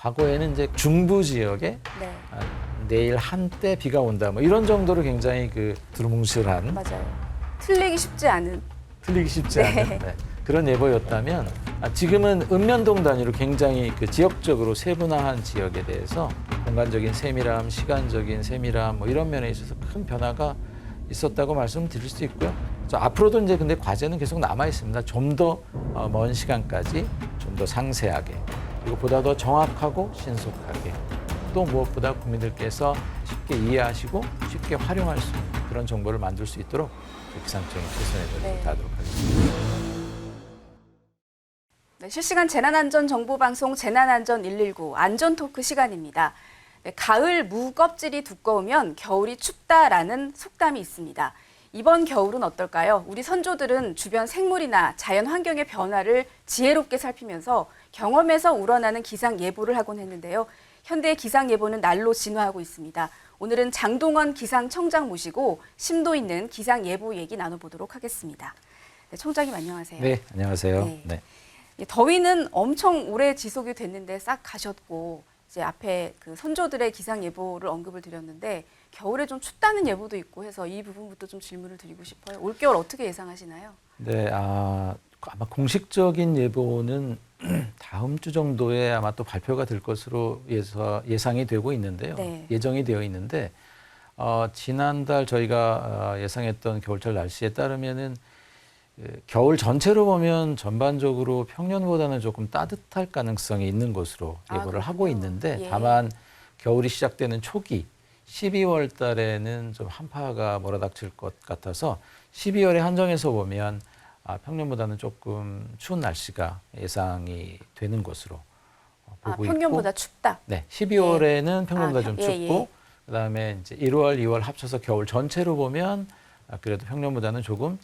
과거에는 이제 중부 지역에 네, 내일 한때 비가 온다 뭐 이런 정도로 굉장히 그 두루뭉실한 맞아요. 틀리기 쉽지 않은. 틀리기 쉽지 네. 않은 그런 예보였다면 지금은 읍면동 단위로 굉장히 그 지역적으로 세분화한 지역에 대해서 공간적인 세밀함, 시간적인 세밀함 뭐 이런 면에 있어서 큰 변화가 있었다고 말씀드릴 수 있고요. 앞으로도 이제 근데 과제는 계속 남아 있습니다. 좀 더 먼 시간까지 좀 더 상세하게 그리고 보다 더 정확하고 신속하게 또 무엇보다 국민들께서 쉽게 이해하시고 쉽게 활용할 수 있는 그런 정보를 만들 수 있도록 기상청이 최선의 노력을 다하도록 하겠습니다. 네, 실시간 재난안전정보방송 재난안전 119 안전토크 시간입니다. 네, 가을 무 껍질이 두꺼우면 겨울이 춥다라는 속담이 있습니다. 이번 겨울은 어떨까요? 우리 선조들은 주변 생물이나 자연 환경의 변화를 지혜롭게 살피면서 경험에서 우러나는 기상 예보를 하곤 했는데요. 현대의 기상 예보는 날로 진화하고 있습니다. 오늘은 장동원 기상청장 모시고 심도 있는 기상 예보 얘기 나눠보도록 하겠습니다. 네, 청장님 안녕하세요. 네, 안녕하세요. 네. 네. 더위는 엄청 오래 지속이 됐는데 싹 가셨고 이제 앞에 그 선조들의 기상 예보를 언급을 드렸는데 겨울에 좀 춥다는 예보도 있고 해서 이 부분부터 좀 질문을 드리고 싶어요. 올겨울 어떻게 예상하시나요? 네, 아마 공식적인 예보는 다음 주 정도에 아마 또 발표가 될 것으로 예상이 되고 있는데요. 네. 예정이 되어 있는데 지난달 저희가 예상했던 겨울철 날씨에 따르면은 겨울 전체로 보면 전반적으로 평년보다는 조금 따뜻할 가능성이 있는 것으로 예보를 하고 있는데 예. 다만 겨울이 시작되는 초기 12월 달에는 좀 한파가 몰아닥칠 것 같아서 12월에 한정해서 보면 평년보다는 조금 추운 날씨가 예상이 되는 것으로 보고 있고 평년보다 춥다. 네, 12월에는 평년보다 좀 예, 춥고 예. 그다음에 이제 1월, 2월 합쳐서 겨울 전체로 보면 그래도 평년보다는 조금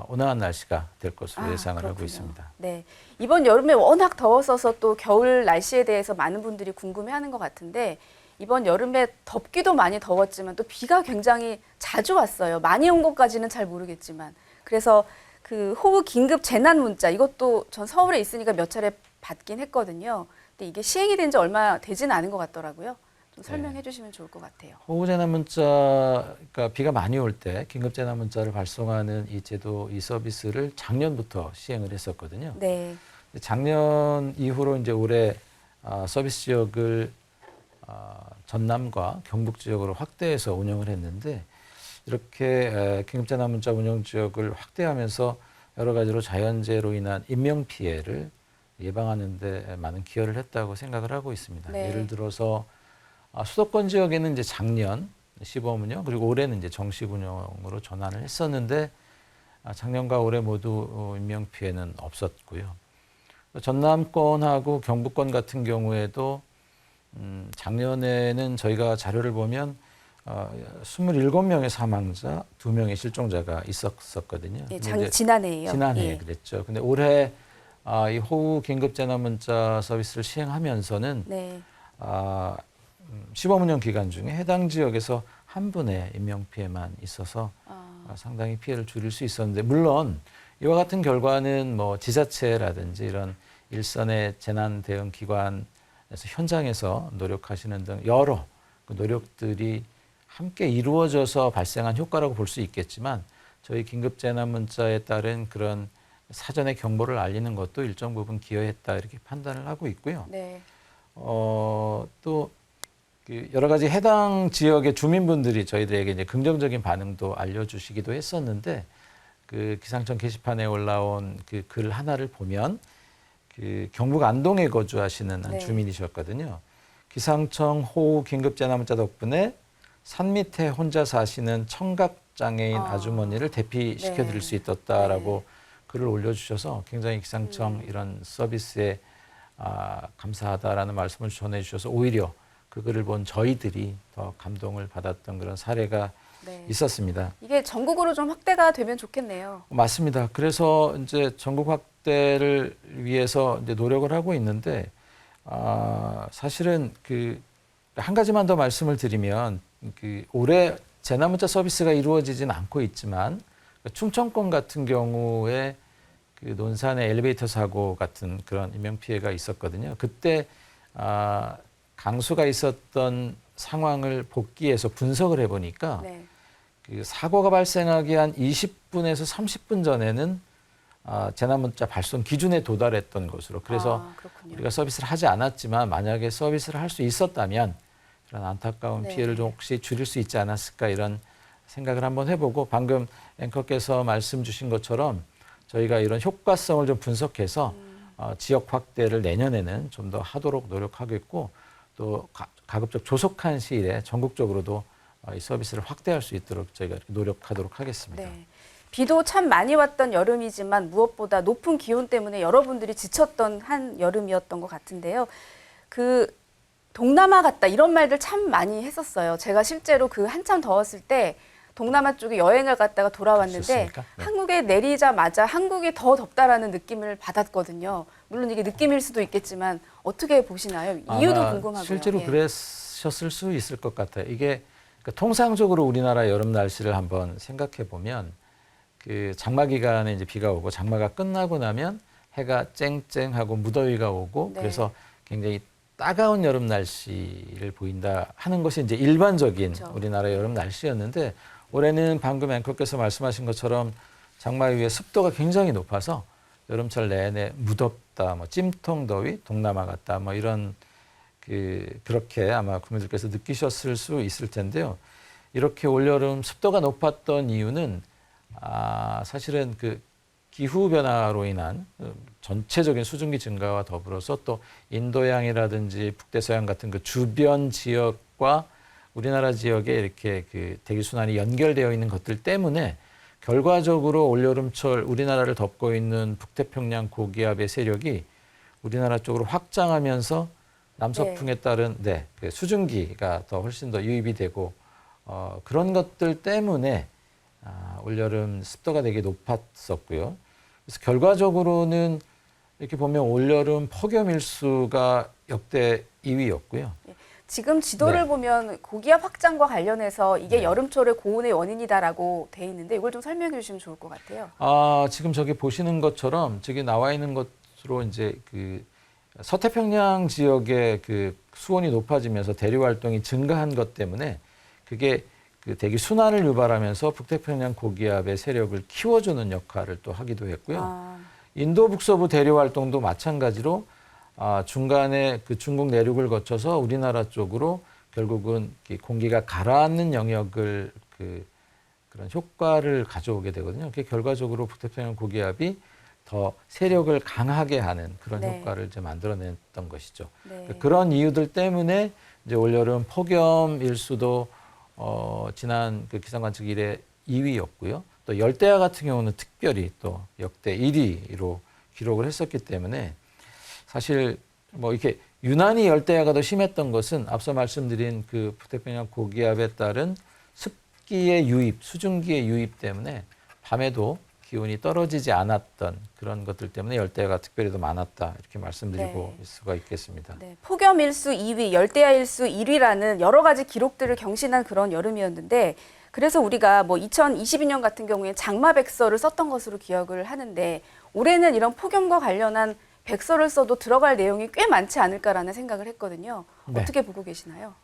온화한 날씨가 될 것으로 예상을 그렇군요. 하고 있습니다. 네, 이번 여름에 워낙 더웠어서 또 겨울 날씨에 대해서 많은 분들이 궁금해하는 것 같은데 이번 여름에 덥기도 많이 더웠지만 또 비가 굉장히 자주 왔어요. 많이 온 것까지는 잘 모르겠지만 그래서 그 호우 긴급 재난 문자 이것도 전 서울에 있으니까 몇 차례 받긴 했거든요. 근데 이게 시행이 된 지 얼마 되지는 않은 것 같더라고요. 좀 설명해 주시면 좋을 것 같아요. 호우 재난 문자, 그러니까 비가 많이 올 때 긴급 재난 문자를 발송하는 이 제도, 이 서비스를 작년부터 시행을 했었거든요. 네. 작년 이후로 이제 올해 서비스 지역을 전남과 경북 지역으로 확대해서 운영을 했는데 이렇게 긴급 재난 문자 운영 지역을 확대하면서 여러 가지로 자연재해로 인한 인명 피해를 예방하는 데 많은 기여를 했다고 생각을 하고 있습니다. 네. 예를 들어서 수도권 지역에는 이제 작년 시범 운영 그리고 올해는 이제 정식 운영으로 전환을 했었는데 작년과 올해 모두 인명 피해는 없었고요. 전남권하고 경북권 같은 경우에도 작년에는 저희가 자료를 보면 27명의 사망자, 2명의 실종자가 있었거든요. 네, 지난해에요. 지난해 예. 그랬죠. 근데 올해 이 호우 긴급 재난 문자 서비스를 시행하면서는 네. 시범 운영 기간 중에 해당 지역에서 한 분의 인명 피해만 있어서 상당히 피해를 줄일 수 있었는데 물론 이와 같은 결과는 뭐 지자체라든지 이런 일선의 재난 대응 기관에서 현장에서 노력하시는 등 여러 그 노력들이 함께 이루어져서 발생한 효과라고 볼 수 있겠지만 저희 긴급 재난 문자에 따른 그런 사전에 경보를 알리는 것도 일정 부분 기여했다 이렇게 판단을 하고 있고요. 네. 또 여러 가지 해당 지역의 주민분들이 저희들에게 이제 긍정적인 반응도 알려주시기도 했었는데 그 기상청 게시판에 올라온 그 글 하나를 보면 그 경북 안동에 거주하시는 한 네. 주민이셨거든요. 기상청 호우 긴급 재난 문자 덕분에 산 밑에 혼자 사시는 청각 장애인 아주머니를 대피시켜 드릴 네. 수 있었다라고 글을 올려주셔서 굉장히 기상청 이런 서비스에 감사하다라는 말씀을 전해주셔서 오히려 그 글을 본 저희들이 더 감동을 받았던 그런 사례가 네. 있었습니다. 이게 전국으로 좀 확대가 되면 좋겠네요. 맞습니다. 그래서 이제 전국 확대를 위해서 이제 노력을 하고 있는데 사실은 그 한 가지만 더 말씀을 드리면 그 올해 재난문자 서비스가 이루어지진 않고 있지만 충청권 같은 경우에 그 논산의 엘리베이터 사고 같은 그런 인명 피해가 있었거든요. 그때 강수가 있었던 상황을 복귀해서 분석을 해보니까 네. 그 사고가 발생하기 한 20분에서 30분 전에는 재난문자 발송 기준에 도달했던 것으로, 그래서 그렇군요. 우리가 서비스를 하지 않았지만 만약에 서비스를 할 수 있었다면 그런 안타까운 네. 피해를 좀 혹시 줄일 수 있지 않았을까, 이런 생각을 한번 해보고, 방금 앵커께서 말씀 주신 것처럼 저희가 이런 효과성을 좀 분석해서 지역 확대를 내년에는 좀 더 하도록 노력하겠고, 또 가급적 조속한 시일에 전국적으로도 이 서비스를 확대할 수 있도록 저희가 노력하도록 하겠습니다. 네. 비도 참 많이 왔던 여름이지만 무엇보다 높은 기온 때문에 여러분들이 지쳤던 한 여름이었던 것 같은데요. 그 동남아 갔다 이런 말들 참 많이 했었어요. 제가 실제로 그 한참 더웠을 때 동남아 쪽에 여행을 갔다가 돌아왔는데 그렇습니까? 네. 한국에 내리자마자 한국이 더 덥다라는 느낌을 받았거든요. 물론 이게 느낌일 수도 있겠지만 어떻게 보시나요? 이유도 아마 궁금하고요. 실제로 예. 그러셨을 수 있을 것 같아요. 이게 그러니까 통상적으로 우리나라 여름 날씨를 한번 생각해 보면, 그 장마 기간에 이제 비가 오고 장마가 끝나고 나면 해가 쨍쨍하고 무더위가 오고, 네. 그래서 굉장히 따가운 여름 날씨를 보인다 하는 것이 이제 일반적인 그렇죠. 우리나라 여름 날씨였는데, 올해는 방금 앵커께서 말씀하신 것처럼 장마 이후에 습도가 굉장히 높아서 여름철 내내 무덥다, 뭐 찜통 더위, 동남아 같다, 뭐 이런 그렇게 아마 국민들께서 느끼셨을 수 있을 텐데요. 이렇게 올여름 습도가 높았던 이유는 사실은 그 기후 변화로 인한 전체적인 수증기 증가와 더불어서 또 인도양이라든지 북대서양 같은 그 주변 지역과 우리나라 지역에 이렇게 그 대기순환이 연결되어 있는 것들 때문에 결과적으로 올여름철 우리나라를 덮고 있는 북태평양 고기압의 세력이 우리나라 쪽으로 확장하면서 남서풍에 따른 그 수증기가 더 훨씬 더 유입이 되고, 그런 것들 때문에 올여름 습도가 되게 높았었고요. 그래서 결과적으로는 이렇게 보면 올여름 폭염 일수가 역대 2위였고요. 지금 지도를 네. 보면 고기압 확장과 관련해서 이게 네. 여름철의 고온의 원인이다라고 돼 있는데 이걸 좀 설명해 주시면 좋을 것 같아요. 지금 저기 보시는 것처럼 저기 나와 있는 것으로 이제 그 서태평양 지역의 그 수온이 높아지면서 대류 활동이 증가한 것 때문에 그게 그 대기 순환을 유발하면서 북태평양 고기압의 세력을 키워주는 역할을 또 하기도 했고요. 인도 북서부 대류 활동도 마찬가지로 중간에 그 중국 내륙을 거쳐서 우리나라 쪽으로 결국은 공기가 가라앉는 영역을 그런 효과를 가져오게 되거든요. 그게 결과적으로 북태평양 고기압이 더 세력을 강하게 하는 그런 네. 효과를 이제 만들어냈던 것이죠. 네. 그런 이유들 때문에 이제 올여름 폭염 일수도 지난 그 기상관측 이래 2위였고요. 또 열대야 같은 경우는 특별히 또 역대 1위로 기록을 했었기 때문에, 사실 뭐 이렇게 유난히 열대야가 더 심했던 것은 앞서 말씀드린 그 북태평양 고기압에 따른 습기의 유입, 수증기의 유입 때문에 밤에도 기온이 떨어지지 않았던 그런 것들 때문에 열대야가 특별히 더 많았다, 이렇게 말씀드리고 있을 수가 있겠습니다. 네, 폭염 일수 2위, 열대야 일수 1위라는 여러 가지 기록들을 경신한 그런 여름이었는데, 그래서 우리가 뭐 2022년 같은 경우에 장마백서를 썼던 것으로 기억을 하는데, 올해는 이런 폭염과 관련한 백서를 써도 들어갈 내용이 꽤 많지 않을까라는 생각을 했거든요. 네. 어떻게 보고 계시나요?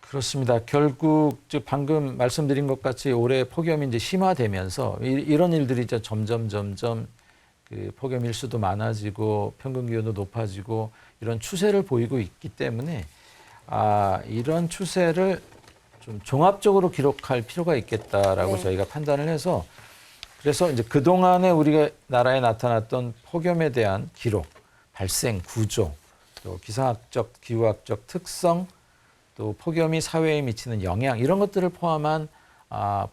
그렇습니다. 결국 방금 말씀드린 것 같이 올해 폭염이 이제 심화되면서 이런 일들이 이제 점점 그 폭염 일수도 많아지고 평균 기온도 높아지고 이런 추세를 보이고 있기 때문에 이런 추세를 좀 종합적으로 기록할 필요가 있겠다라고 네. 저희가 판단을 해서, 그래서 이제 그동안에 우리가 나라에 나타났던 폭염에 대한 기록, 발생 구조, 또 기상학적, 기후학적 특성, 또 폭염이 사회에 미치는 영향, 이런 것들을 포함한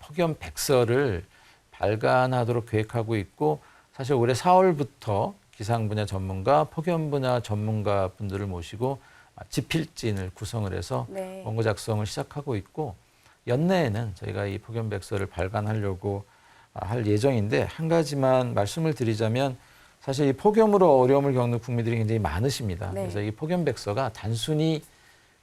폭염 백서를 발간하도록 계획하고 있고, 사실 올해 4월부터 기상 분야 전문가, 폭염 분야 전문가 분들을 모시고 지필진을 구성을 해서 네. 원고 작성을 시작하고 있고, 연내에는 저희가 이 폭염 백서를 발간하려고 할 예정인데, 한 가지만 말씀을 드리자면 사실 이 폭염으로 어려움을 겪는 국민들이 굉장히 많으십니다. 네. 그래서 이 폭염 백서가 단순히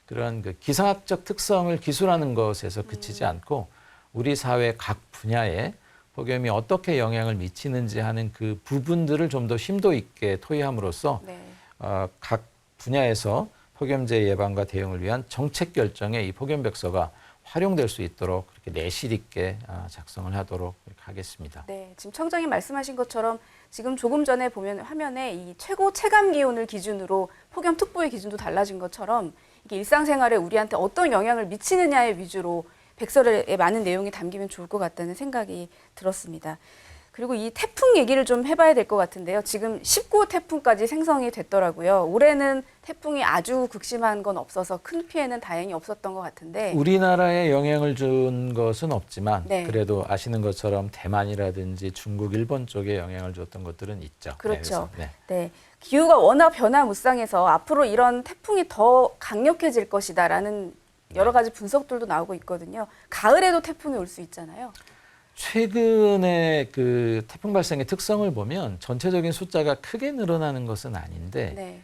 그런 그 기상학적 특성을 기술하는 것에서 그치지 않고 우리 사회 각 분야에 폭염이 어떻게 영향을 미치는지 하는 그 부분들을 좀 더 심도 있게 토의함으로써 네. 각 분야에서 폭염재 예방과 대응을 위한 정책 결정에 이 폭염백서가 활용될 수 있도록 그렇게 내실 있게 작성을 하도록 이렇게 하겠습니다. 네, 지금 청장님 말씀하신 것처럼 지금 조금 전에 보면 화면에 이 최고 체감 기온을 기준으로 폭염특보의 기준도 달라진 것처럼 이게 일상생활에 우리한테 어떤 영향을 미치느냐의 위주로 백서에 많은 내용이 담기면 좋을 것 같다는 생각이 들었습니다. 그리고 이 태풍 얘기를 좀 해봐야 될 것 같은데요. 지금 19호 태풍까지 생성이 됐더라고요. 올해는 태풍이 아주 극심한 건 없어서 큰 피해는 다행히 없었던 것 같은데. 우리나라에 영향을 준 것은 없지만 네. 그래도 아시는 것처럼 대만이라든지 중국, 일본 쪽에 영향을 줬던 것들은 있죠. 그렇죠. 네. 네. 기후가 워낙 변화무쌍해서 앞으로 이런 태풍이 더 강력해질 것이다라는 여러 가지 분석들도 나오고 있거든요. 가을에도 태풍이 올 수 있잖아요. 최근에 그 태풍 발생의 특성을 보면 전체적인 숫자가 크게 늘어나는 것은 아닌데 네.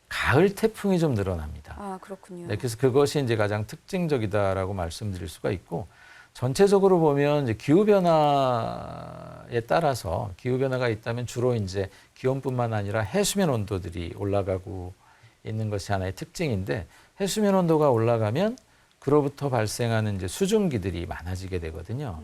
가을 태풍이 좀 늘어납니다. 아, 그렇군요. 네, 그래서 그것이 이제 가장 특징적이다라고 말씀드릴 수가 있고 전체적으로 보면 이제 기후 변화에 따라서 기후 변화가 있다면 주로 이제 기온뿐만 아니라 해수면 온도들이 올라가고 있는 것이 하나의 특징인데 해수면 온도가 올라가면 그로부터 발생하는 이제 수증기들이 많아지게 되거든요.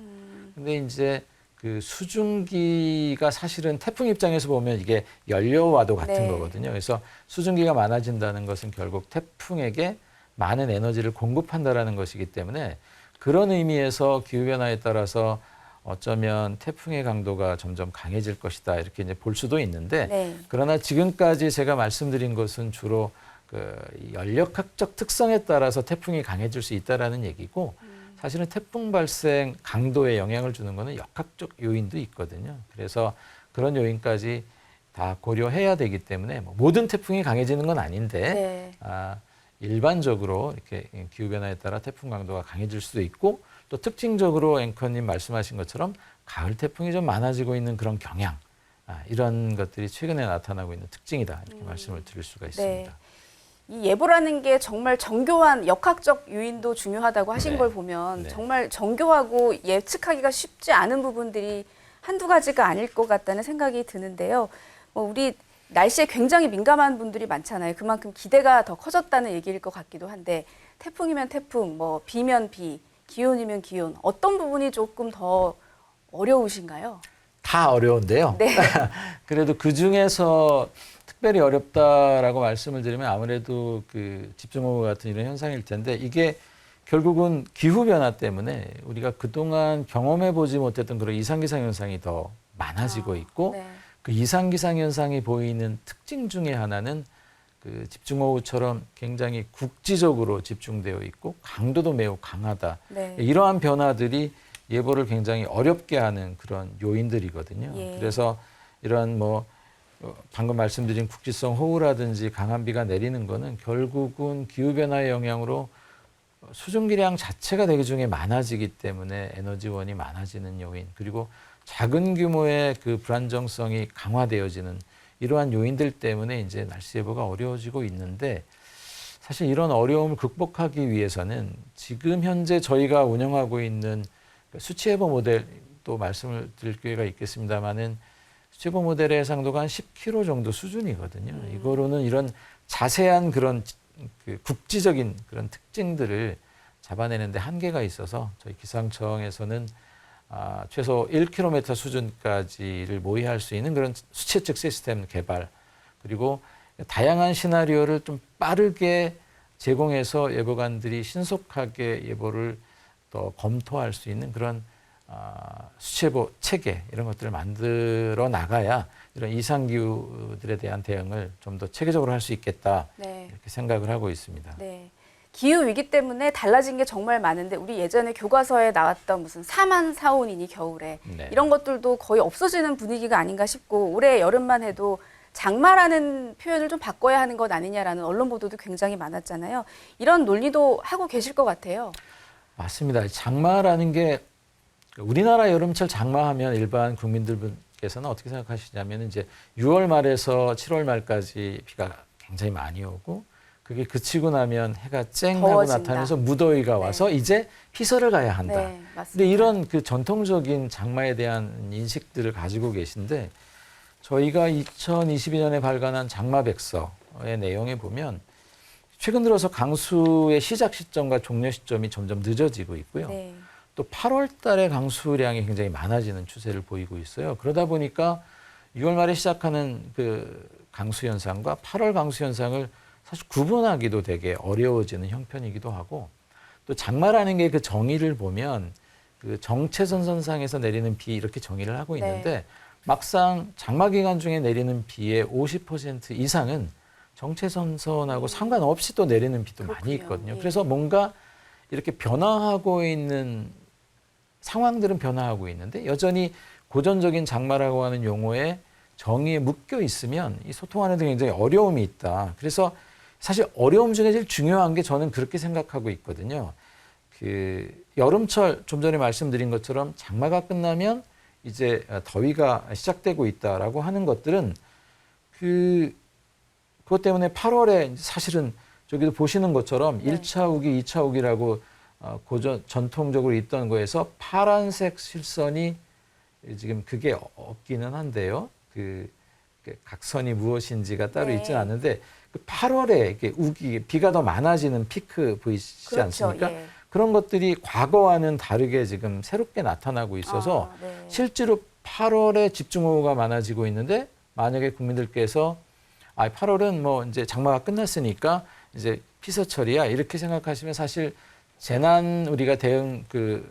근데 이제 그 수증기가 사실은 태풍 입장에서 보면 이게 연료와도 같은 네. 거거든요. 그래서 수증기가 많아진다는 것은 결국 태풍에게 많은 에너지를 공급한다라는 것이기 때문에 그런 의미에서 기후변화에 따라서 어쩌면 태풍의 강도가 점점 강해질 것이다 이렇게 이제 볼 수도 있는데 네. 그러나 지금까지 제가 말씀드린 것은 주로 그 연력학적 특성에 따라서 태풍이 강해질 수 있다라는 얘기고 사실은 태풍 발생 강도에 영향을 주는 것은 역학적 요인도 있거든요. 그래서 그런 요인까지 다 고려해야 되기 때문에 뭐 모든 태풍이 강해지는 건 아닌데 네. 일반적으로 이렇게 기후 변화에 따라 태풍 강도가 강해질 수도 있고 또 특징적으로 앵커님 말씀하신 것처럼 가을 태풍이 좀 많아지고 있는 그런 경향 이런 것들이 최근에 나타나고 있는 특징이다 이렇게 말씀을 드릴 수가 있습니다. 네. 이 예보라는 게 정말 정교한 역학적 요인도 중요하다고 하신 네. 걸 보면 네. 정말 정교하고 예측하기가 쉽지 않은 부분들이 한두 가지가 아닐 것 같다는 생각이 드는데요. 우리 날씨에 굉장히 민감한 분들이 많잖아요. 그만큼 기대가 더 커졌다는 얘기일 것 같기도 한데 태풍이면 태풍, 비면 비, 기온이면 기온 어떤 부분이 조금 더 어려우신가요? 다 어려운데요. 네. 그래도 그 중에서 특별히 어렵다라고 말씀을 드리면 아무래도 그 집중호우 같은 이런 현상일 텐데 이게 결국은 기후 변화 때문에 우리가 그동안 경험해 보지 못했던 그런 이상기상 현상이 더 많아지고 있고 네. 그 이상기상 현상이 보이는 특징 중에 하나는 그 집중호우처럼 굉장히 국지적으로 집중되어 있고 강도도 매우 강하다. 네. 이러한 변화들이 예보를 굉장히 어렵게 하는 그런 요인들이거든요. 예. 그래서 이런 방금 말씀드린 국지성 호우라든지 강한 비가 내리는 거는 결국은 기후변화의 영향으로 수증기량 자체가 대기 중에 많아지기 때문에 에너지원이 많아지는 요인 그리고 작은 규모의 그 불안정성이 강화되어지는 이러한 요인들 때문에 이제 날씨 예보가 어려워지고 있는데 사실 이런 어려움을 극복하기 위해서는 지금 현재 저희가 운영하고 있는 수치 예보 모델 또 말씀을 드릴 기회가 있겠습니다만은 수치 예보 모델의 해상도가 한 10km 정도 수준이거든요. 이거로는 이런 자세한 그런 그 국지적인 그런 특징들을 잡아내는데 한계가 있어서 저희 기상청에서는 최소 1km 수준까지를 모의할 수 있는 그런 수치 예측 시스템 개발 그리고 다양한 시나리오를 좀 빠르게 제공해서 예보관들이 신속하게 예보를 더 검토할 수 있는 그런 수치 예보 체계 이런 것들을 만들어 나가야 이런 이상기후들에 대한 대응을 좀 더 체계적으로 할 수 있겠다 네. 이렇게 생각을 하고 있습니다. 네. 기후 위기 때문에 달라진 게 정말 많은데 우리 예전에 교과서에 나왔던 무슨 사만 사온이니 겨울에 네. 이런 것들도 거의 없어지는 분위기가 아닌가 싶고 올해 여름만 해도 장마라는 표현을 좀 바꿔야 하는 것 아니냐라는 언론 보도도 굉장히 많았잖아요. 이런 논의도 하고 계실 것 같아요. 맞습니다. 장마라는 게 우리나라 여름철 장마하면 일반 국민들께서는 어떻게 생각하시냐면 이제 6월 말에서 7월 말까지 비가 굉장히 많이 오고 그게 그치고 나면 해가 쨍 하고 더워진다. 나타나면서 무더위가 와서 이제 피서를 가야 한다. 네, 맞습니다. 근데 이런 그 전통적인 장마에 대한 인식들을 가지고 계신데 저희가 2022년에 발간한 장마백서의 내용에 보면 최근 들어서 강수의 시작 시점과 종료 시점이 점점 늦어지고 있고요. 네. 또 8월 달에 강수량이 굉장히 많아지는 추세를 보이고 있어요. 그러다 보니까 6월 말에 시작하는 그 강수 현상과 8월 강수 현상을 사실 구분하기도 되게 어려워지는 형편이기도 하고, 또 장마라는 게 그 정의를 보면 그 정체선선상에서 내리는 비 이렇게 정의를 하고 있는데 네. 막상 장마 기간 중에 내리는 비의 50% 이상은 정체선선하고 상관없이 또 내리는 비도 많이 그렇군요. 있거든요. 예. 그래서 뭔가 이렇게 변화하고 있는 상황들은 변화하고 있는데 여전히 고전적인 장마라고 하는 용어에 정의에 묶여 있으면 이 소통하는 데 굉장히 어려움이 있다. 그래서 사실 어려움 중에 제일 중요한 게 저는 그렇게 생각하고 있거든요. 그 여름철 좀 전에 말씀드린 것처럼 장마가 끝나면 이제 더위가 시작되고 있다라고 하는 것들은 그것 때문에 8월에 사실은 저기도 보시는 것처럼 네. 1차 우기, 2차 우기라고 전통적으로 있던 거에서 파란색 실선이 지금 그게 없기는 한데요. 그 각선이 무엇인지가 따로 네. 있지는 않는데 그 8월에 이렇게 우기, 비가 더 많아지는 피크 보이시지 그렇죠. 않습니까? 예. 그런 것들이 과거와는 다르게 지금 새롭게 나타나고 있어서 네. 실제로 8월에 집중호우가 많아지고 있는데 만약에 국민들께서 8월은 뭐 이제 장마가 끝났으니까 이제 피서철이야 이렇게 생각하시면 사실 재난 우리가 대응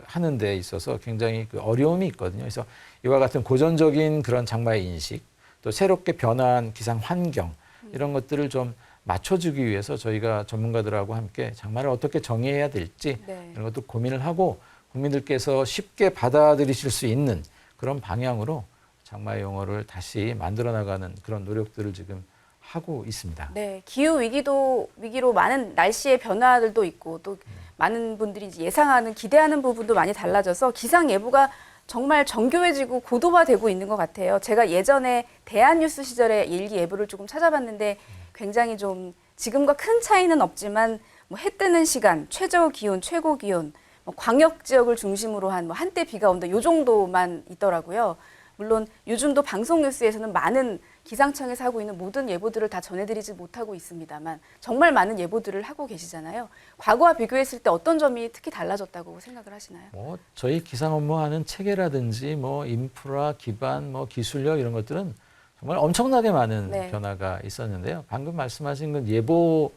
하는 데 있어서 굉장히 어려움이 있거든요. 그래서 이와 같은 고전적인 그런 장마의 인식, 또 새롭게 변화한 기상 환경 이런 것들을 좀 맞춰주기 위해서 저희가 전문가들하고 함께 장마를 어떻게 정의해야 될지 네. 이런 것도 고민을 하고 국민들께서 쉽게 받아들이실 수 있는 그런 방향으로 장마의 용어를 다시 만들어 나가는 그런 노력들을 지금 하고 있습니다. 네, 기후 위기로 많은 날씨의 변화들도 있고 또 많은 분들이 이제 예상하는 기대하는 부분도 많이 달라져서 기상 예보가 정말 정교해지고 고도화되고 있는 것 같아요. 제가 예전에 대한뉴스 시절에 일기 예보를 조금 찾아봤는데 굉장히 좀 지금과 큰 차이는 없지만 뭐 해 뜨는 시간, 최저 기온, 최고 기온, 뭐 광역 지역을 중심으로 한 뭐 한때 비가 온다 요 정도만 있더라고요. 물론 요즘도 방송 뉴스에서는 많은 기상청에서 하고 있는 모든 예보들을 다 전해드리지 못하고 있습니다만 정말 많은 예보들을 하고 계시잖아요. 과거와 비교했을 때 어떤 점이 특히 달라졌다고 생각을 하시나요? 뭐 저희 기상 업무하는 체계라든지 뭐 인프라 기반 뭐 기술력 이런 것들은 정말 엄청나게 많은 네. 변화가 있었는데요. 방금 말씀하신 건 예보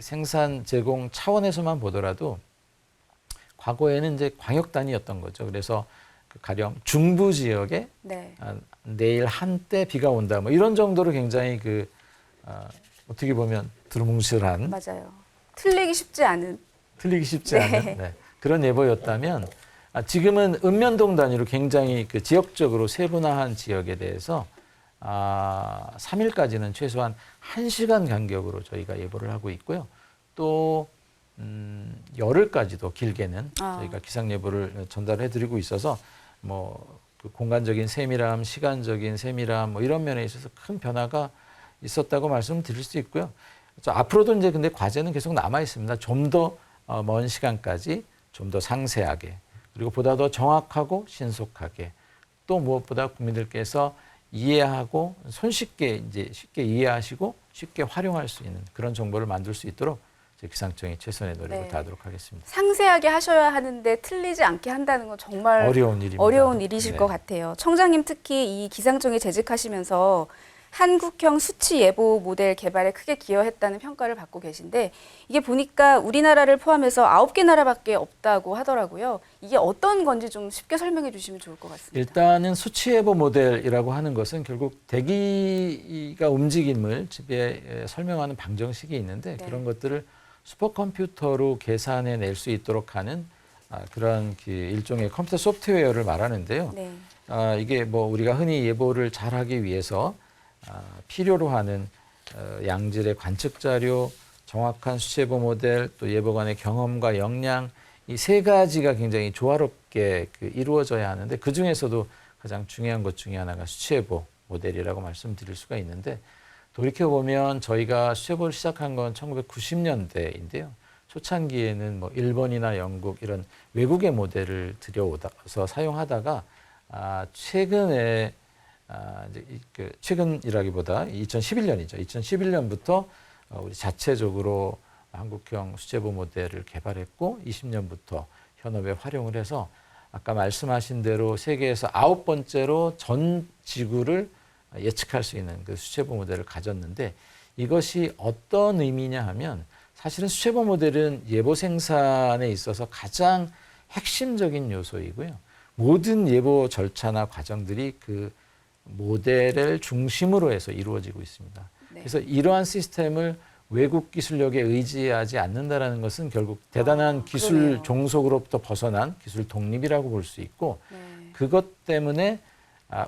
생산 제공 차원에서만 보더라도 과거에는 이제 광역 단위였던 거죠. 그래서 가령 중부 지역에 네. 내일 한때 비가 온다 뭐 이런 정도로 굉장히 어떻게 보면 두루뭉실한 맞아요. 틀리기 쉽지 않은. 틀리기 쉽지 네. 않은 그런 예보였다면 지금은 읍면동 단위로 굉장히 지역적으로 세분화한 지역에 대해서 3일까지는 최소한 1시간 간격으로 저희가 예보를 하고 있고요. 또 열흘까지도 길게는 저희가 기상 예보를 전달해 드리고 있어서 뭐 공간적인 세밀함, 시간적인 세밀함 뭐 이런 면에 있어서 큰 변화가 있었다고 말씀드릴 수 있고요. 앞으로도 이제 근데 과제는 계속 남아 있습니다. 좀 더 먼 시간까지 좀 더 상세하게 그리고 보다 더 정확하고 신속하게 또 무엇보다 국민들께서 이해하고 손쉽게 이제 쉽게 이해하시고 쉽게 활용할 수 있는 그런 정보를 만들 수 있도록 기상청이 최선의 노력을 네. 다하도록 하겠습니다. 상세하게 하셔야 하는데 틀리지 않게 한다는 건 정말 어려운 일입니다. 어려운 일이실 네. 것 같아요. 청장님 특히 이 기상청에 재직하시면서 한국형 수치 예보 모델 개발에 크게 기여했다는 평가를 받고 계신데 이게 보니까 우리나라를 포함해서 9개 나라밖에 없다고 하더라고요. 이게 어떤 건지 좀 쉽게 설명해 주시면 좋을 것 같습니다. 일단은 수치 예보 모델이라고 하는 것은 결국 대기가 움직임을 집에 설명하는 방정식이 있는데 네. 그런 것들을 슈퍼컴퓨터로 계산해 낼 수 있도록 하는 그런 일종의 컴퓨터 소프트웨어를 말하는데요. 네. 이게 뭐 우리가 흔히 예보를 잘하기 위해서 필요로 하는 양질의 관측 자료, 정확한 수치 예보 모델, 또 예보관의 경험과 역량 이 세 가지가 굉장히 조화롭게 이루어져야 하는데 그 중에서도 가장 중요한 것 중에 하나가 수치 예보 모델이라고 말씀드릴 수가 있는데 돌이켜보면 저희가 수치 예보를 시작한 건 1990년대인데요. 초창기에는 뭐 일본이나 영국 이런 외국의 모델을 들여오서 사용하다가 최근에 최근이라기보다 2011년이죠. 2011년부터 우리 자체적으로 한국형 수제보 모델을 개발했고 20년부터 현업에 활용을 해서 아까 말씀하신 대로 세계에서 9번째로 전 지구를 예측할 수 있는 그 수제보 모델을 가졌는데 이것이 어떤 의미냐 하면 사실은 수제보 모델은 예보 생산에 있어서 가장 핵심적인 요소이고요. 모든 예보 절차나 과정들이 그 모델을 중심으로 해서 이루어지고 있습니다. 네. 그래서 이러한 시스템을 외국 기술력에 의지하지 않는다라는 것은 결국 대단한 기술 그러네요. 종속으로부터 벗어난 기술 독립이라고 볼 수 있고 네. 그것 때문에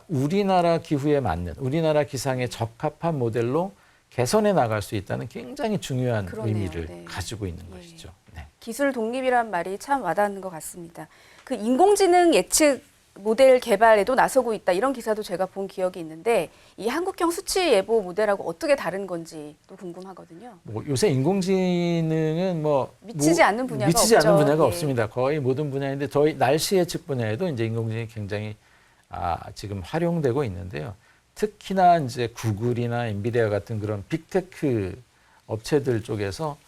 우리나라 기후에 맞는 우리나라 기상에 적합한 모델로 개선해 나갈 수 있다는 굉장히 중요한 그러네요. 의미를 네. 가지고 있는 예. 것이죠. 네. 기술 독립이란 말이 참 와닿는 것 같습니다. 그 인공지능 예측 모델 개발에도 나서고 있다 이런 기사도 제가 본 기억이 있는데 이 한국형 수치 예보 모델하고 어떻게 다른 건지 또 궁금하거든요. 뭐 요새 인공지능은 미치지 않는 분야가 미치지 없죠. 않는 분야가 예. 없습니다. 거의 모든 분야인데 저희 날씨 예측 분야에도 이제 인공지능이 굉장히 지금 활용되고 있는데요. 특히나 이제 구글이나 엔비디아 같은 그런 빅테크 업체들 쪽에서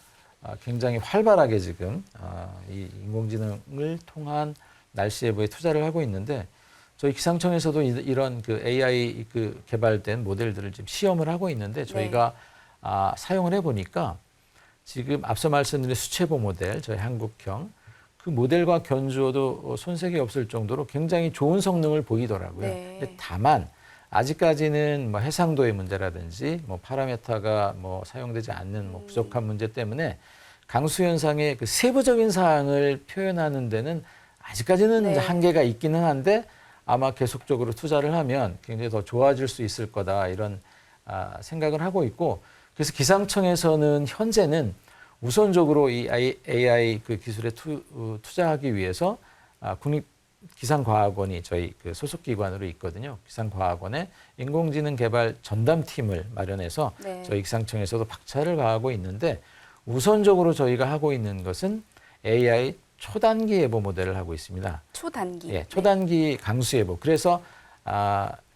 굉장히 활발하게 지금 이 인공지능을 통한 날씨 예보에 투자를 하고 있는데 저희 기상청에서도 이런 그 AI 그 개발된 모델들을 지금 시험을 하고 있는데 저희가 사용을 해보니까 지금 앞서 말씀드린 수체보 모델 저희 한국형 그 모델과 견주어도 손색이 없을 정도로 굉장히 좋은 성능을 보이더라고요. 네. 근데 다만 아직까지는 뭐 해상도의 문제라든지 뭐 파라메타가 뭐 사용되지 않는 뭐 부족한 문제 때문에 강수 현상의 그 세부적인 사항을 표현하는 데는 아직까지는 네. 이제 한계가 있기는 한데 아마 계속적으로 투자를 하면 굉장히 더 좋아질 수 있을 거다 이런 생각을 하고 있고 그래서 기상청에서는 현재는 우선적으로 이 AI 그 기술에 투자하기 위해서 국립기상과학원이 저희 그 소속 기관으로 있거든요. 기상과학원에 인공지능 개발 전담팀을 마련해서 네. 저희 기상청에서도 박차를 가하고 있는데 우선적으로 저희가 하고 있는 것은 AI 초단기 예보 모델을 하고 있습니다. 초단기. 예, 초단기 강수 예보. 그래서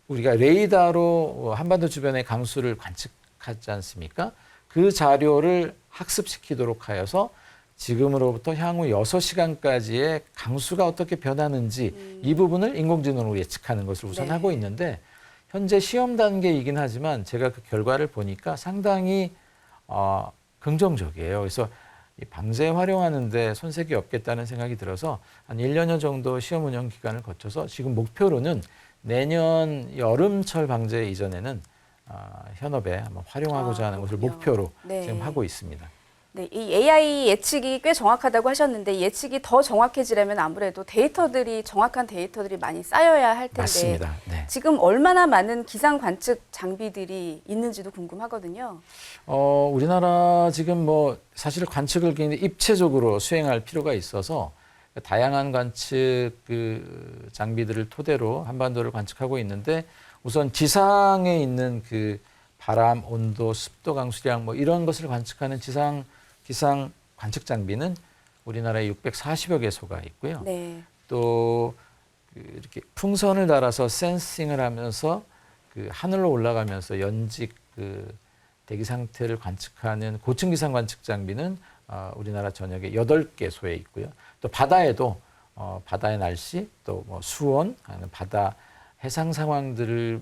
우리가 레이더로 한반도 주변의 강수를 관측하지 않습니까? 그 자료를 학습시키도록 하여서 지금으로부터 향후 6시간까지의 강수가 어떻게 변하는지 이 부분을 인공지능으로 예측하는 것을 우선 네. 하고 있는데 현재 시험 단계이긴 하지만 제가 그 결과를 보니까 상당히 긍정적이에요. 그래서 이 방제에 활용하는데 손색이 없겠다는 생각이 들어서 한 1년여 정도 시험 운영 기간을 거쳐서 지금 목표로는 내년 여름철 방제 이전에는 현업에 한번 활용하고자 하는 것을 그렇군요. 목표로 네. 지금 하고 있습니다. 네, 이 AI 예측이 꽤 정확하다고 하셨는데 예측이 더 정확해지려면 아무래도 정확한 데이터들이 많이 쌓여야 할 텐데 맞습니다. 네. 지금 얼마나 많은 기상 관측 장비들이 있는지도 궁금하거든요. 우리나라 지금 뭐 사실 관측을 굉장히 입체적으로 수행할 필요가 있어서 다양한 관측 그 장비들을 토대로 한반도를 관측하고 있는데 우선 지상에 있는 그 바람, 온도, 습도, 강수량 뭐 이런 것을 관측하는 기상 관측 장비는 우리나라에 640여 개소가 있고요. 네. 또 이렇게 풍선을 달아서 센싱을 하면서 그 하늘로 올라가면서 연직 그 대기 상태를 관측하는 고층 기상 관측 장비는 우리나라 전역에 8개소에 있고요. 또 바다에도 바다의 날씨, 또 뭐 수온, 바다 해상 상황들을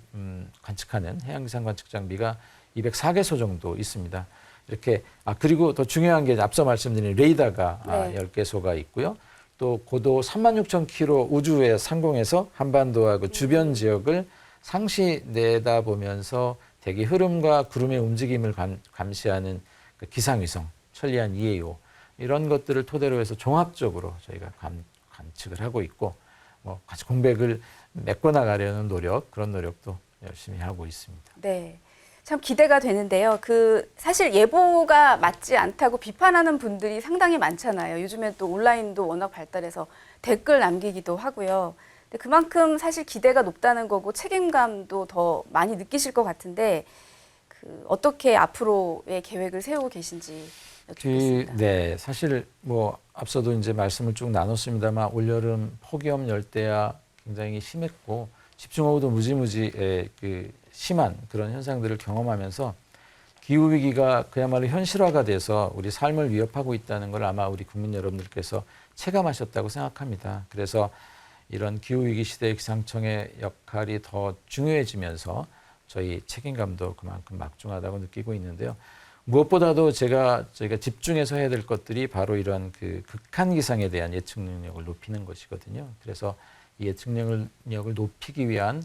관측하는 해양 기상 관측 장비가 204개소 정도 있습니다. 이렇게 그리고 더 중요한 게 앞서 말씀드린 레이더가 네. 10개소가 있고요. 또 고도 36,000km 우주의 상공에서 한반도와 그 주변 지역을 상시 내다보면서 대기 흐름과 구름의 움직임을 감시하는 그 기상위성 천리안 EAO 이런 것들을 토대로 해서 종합적으로 저희가 관측을 하고 있고 뭐 같이 공백을 메꿔나가려는 그런 노력도 열심히 하고 있습니다. 네. 참 기대가 되는데요. 사실 예보가 맞지 않다고 비판하는 분들이 상당히 많잖아요. 요즘에 또 온라인도 워낙 발달해서 댓글 남기기도 하고요. 근데 그만큼 사실 기대가 높다는 거고 책임감도 더 많이 느끼실 것 같은데 어떻게 앞으로의 계획을 세우고 계신지 여쭙겠습니다. 네, 사실 뭐 앞서도 이제 말씀을 쭉 나눴습니다만 올여름 폭염 열대야 굉장히 심했고 집중호우도 무지무지 그 심한 그런 현상들을 경험하면서 기후 위기가 그야말로 현실화가 돼서 우리 삶을 위협하고 있다는 걸 아마 우리 국민 여러분들께서 체감하셨다고 생각합니다. 그래서 이런 기후 위기 시대의 기상청의 역할이 더 중요해지면서 저희 책임감도 그만큼 막중하다고 느끼고 있는데요. 무엇보다도 저희가 집중해서 해야 될 것들이 바로 이런 그 극한 기상에 대한 예측 능력을 높이는 것이거든요. 그래서 이 예측 능력을 높이기 위한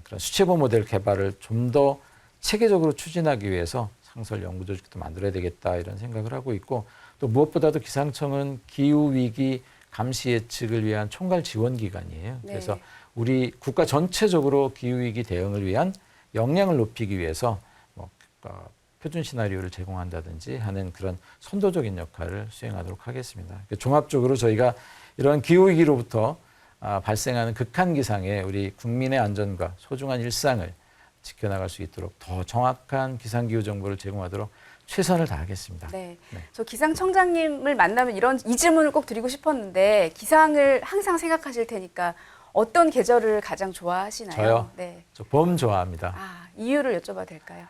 그런 수채보 모델 개발을 좀 더 체계적으로 추진하기 위해서 상설 연구 조직도 만들어야 되겠다 이런 생각을 하고 있고, 또 무엇보다도 기상청은 기후 위기 감시 예측을 위한 총괄 지원 기관이에요. 네. 그래서 우리 국가 전체적으로 기후 위기 대응을 위한 역량을 높이기 위해서 표준 시나리오를 제공한다든지 하는 그런 선도적인 역할을 수행하도록 하겠습니다. 종합적으로 저희가 이런 기후 위기로부터 발생하는 극한 기상에 우리 국민의 안전과 소중한 일상을 지켜나갈 수 있도록 더 정확한 기상기후 정보를 제공하도록 최선을 다하겠습니다. 네. 네. 저 기상청장님을 만나면 이 질문을 꼭 드리고 싶었는데, 기상을 항상 생각하실 테니까 어떤 계절을 가장 좋아하시나요? 저요? 네. 저 봄 좋아합니다. 이유를 여쭤봐도 될까요?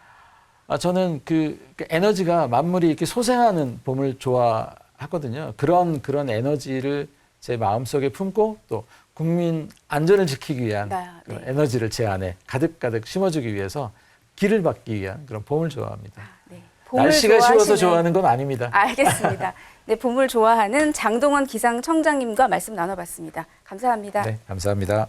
저는 그 에너지가 만물이 이렇게 소생하는 봄을 좋아하거든요. 그런 에너지를 제 마음속에 품고 또 국민 안전을 지키기 위한 그런 에너지를 제 안에 가득가득 심어주기 위해서 길을 받기 위한 그런 봄을 좋아합니다. 네. 날씨가 쉬워서 좋아하는 건 아닙니다. 알겠습니다. 네, 봄을 좋아하는 장동원 기상청장님과 말씀 나눠봤습니다. 감사합니다. 네, 감사합니다.